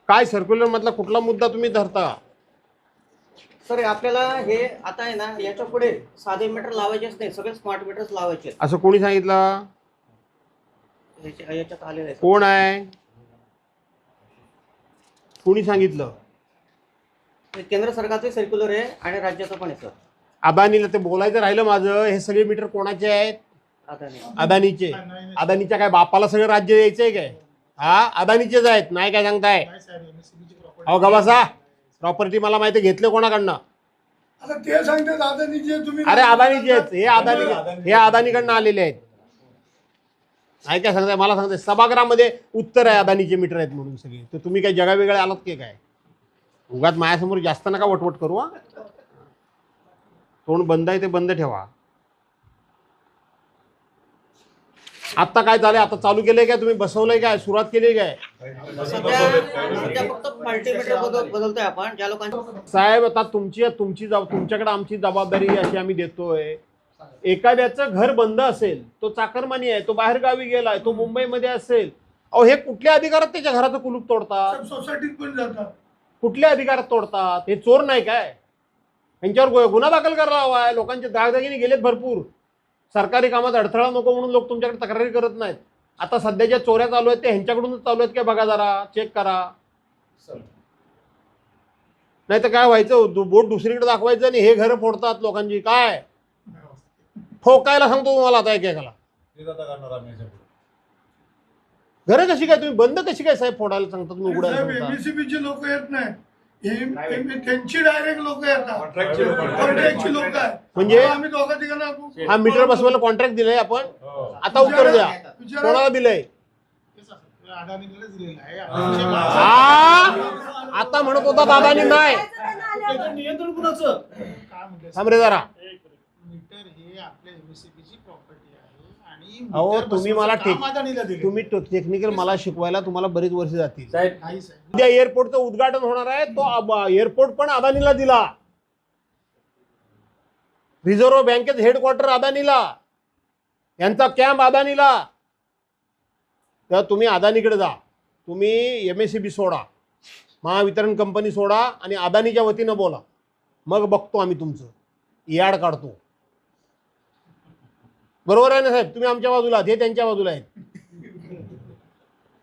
काय सर्क्युलर मधला कुठला मुद्दा तुम्ही धरता? सर आपल्याला हे आता आहे ना याच्या पुढे साधे मीटर लावायचेच नाही, सगळे स्मार्ट मीटर्स लावायचे आहेत. असं कोणी सांगितलं? याच्यात आलेलं आहे सर. कोण आहे? कोणी सांगितलं? हे केंद्र सरकारचे सर्क्युलर आहे आणि राज्याचं पण आहे सर. अदानीला ते बोलायचं राहिलं माझं. हे सगळे मीटर कोणाचे आहेत? आता नाही. अदानीचे. अदानीच्या काय बापाला सगळं राज्य द्यायचंय काय? हा, अदानीचेच आहेत. नाही काय सांगताय? अहो गबासा, प्रॉपर्टी मला माहिती घेतले कोणाकडनं? आता ते सांगतात अदानीचे, तुम्ही अरे अदानीचे आहेत. हे अदानीकडनं आलेले आहेत. नाही काय सांगताय? मला सांगताय सभागृहामध्ये उत्तर आहे अदानीचे मीटर आहेत म्हणून सगळे. तर तुम्ही काय जगावेगळे आलात की काय? उगाच माझ्यासमोर जास्त नका वटवट करू. हा, तोंड बंद आहे ते बंद ठेवा. आता काय झालंय? आता चालू केलंय काय? तुम्ही बसवलंय काय? सुरुवात केली काय? सध्या फक्त मल्टीमीटर बदलतोय आपण ज्या लोकांची. साहेब आता तुमच्याकडे आमची जबाबदारी अशी आम्ही देतोय. एखाद्याचं घर बंद असेल, तो चाकरमानी आहे, तो बाहेर गावी गेलाय, तो मुंबईमध्ये असेल, अहो हे कुठल्या अधिकारात त्याच्या घराचं कुलूप तोडतात? सोसायटीत पण जातात. कुठल्या अधिकारात तोडतात? हे चोर नाही काय? यांच्यावर गुन्हा दाखल करायला हवा आहे. लोकांचे दागदागिने गेलेत भरपूर. सरकारी कामात अडथळा नको म्हणून लोक तुमच्याकडे तक्रारी करत नाहीत. आता सध्या ज्या चोऱ्या चालू आहेत ते ह्यांच्याकडूनच चालू आहेत काय बघा जरा, चेक करा. नाही तर काय व्हायचं? बोट दुसरीकडे दाखवायचं आणि हे घर फोडतात लोकांची. काय ठोकायला सांगतो तुम्हाला आता एकेकाला. घरं कशी काय तुम्ही बंद कशी काय साहेब फोडायला सांगता तुम्ही? उघडायला सांगता? एमएससीबीचे लोक येत नाही, त्यांची डायरेक्ट लोक येतात, कॉन्ट्रॅक्टची लोक आहे. म्हणजे आम्ही दोघा तिघांना हा मीटर बसवायला कॉन्ट्रॅक्ट दिलाय आपण. आता उत्तर द्या, कोणाला दिलंय? आता म्हणत होता दादानी नाही. नियंत्रण कुणाचं? थांब रे जरा. मीटर हे आपल्या एमएससीबीची प्रॉपर्टी आहे आणि अहो तुम्ही मला दिले. तुम्ही टेक्निकल मला शिकवायला तुम्हाला बरीच वर्ष जातील. नाही साहेब. उद्या एअरपोर्टचं उद्घाटन होणार आहे. तो एअरपोर्ट पण अदानीला दिला. रिझर्व्ह बँकेत हेडक्वार्टर अदानीला, यांचा कॅम्प अदानीला. तर तुम्ही अदानीकडे जा. तुम्ही एमएससीबी सोडा, महावितरण कंपनी सोडा आणि अदानीच्या वतीनं बोला. मग बघतो आम्ही तुमचं याड काढतो. बरोबर आहे ना साहेब? तुम्ही आमच्या बाजूला, हे त्यांच्या बाजूला आहेत.